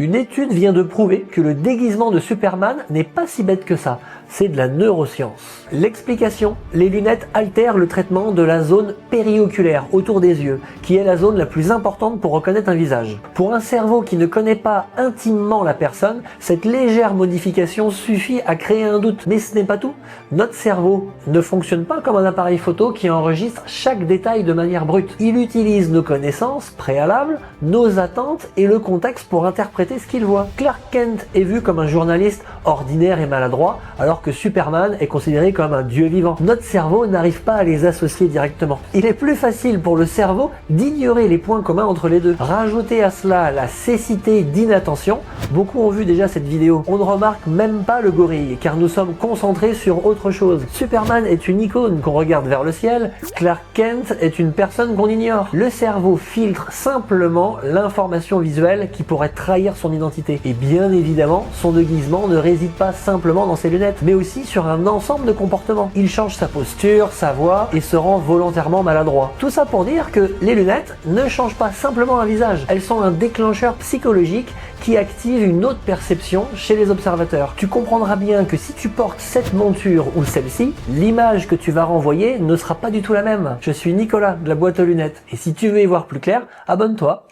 Une étude vient de prouver que le déguisement de Superman n'est pas si bête que ça. C'est de la neuroscience. L'explication, les lunettes altèrent le traitement de la zone périoculaire autour des yeux, qui est la zone la plus importante pour reconnaître un visage. Pour un cerveau qui ne connaît pas intimement la personne, cette légère modification suffit à créer un doute. Mais ce n'est pas tout. Notre cerveau ne fonctionne pas comme un appareil photo qui enregistre chaque détail de manière brute. Il utilise nos connaissances préalables, nos attentes et le contexte pour interpréter ce qu'il voit. Clark Kent est vu comme un journaliste ordinaire et maladroit, alors que Superman est considéré comme un dieu vivant. Notre cerveau n'arrive pas à les associer directement. Il est plus facile pour le cerveau d'ignorer les points communs entre les deux. Rajoutez à cela la cécité d'inattention. Beaucoup ont vu déjà cette vidéo. On ne remarque même pas le gorille, car nous sommes concentrés sur autre chose. Superman est une icône qu'on regarde vers le ciel. Clark Kent est une personne qu'on ignore. Le cerveau filtre simplement l'information visuelle qui pourrait trahir son identité. Et bien évidemment, son déguisement ne réside pas simplement dans ses lunettes, mais aussi sur un ensemble de comportements. Il change sa posture, sa voix et se rend volontairement maladroit. Tout ça pour dire que les lunettes ne changent pas simplement un visage, elles sont un déclencheur psychologique qui active une autre perception chez les observateurs. Tu comprendras bien que si tu portes cette monture ou celle-ci, l'image que tu vas renvoyer ne sera pas du tout la même. Je suis Nicolas de la boîte aux lunettes et si tu veux y voir plus clair, abonne-toi.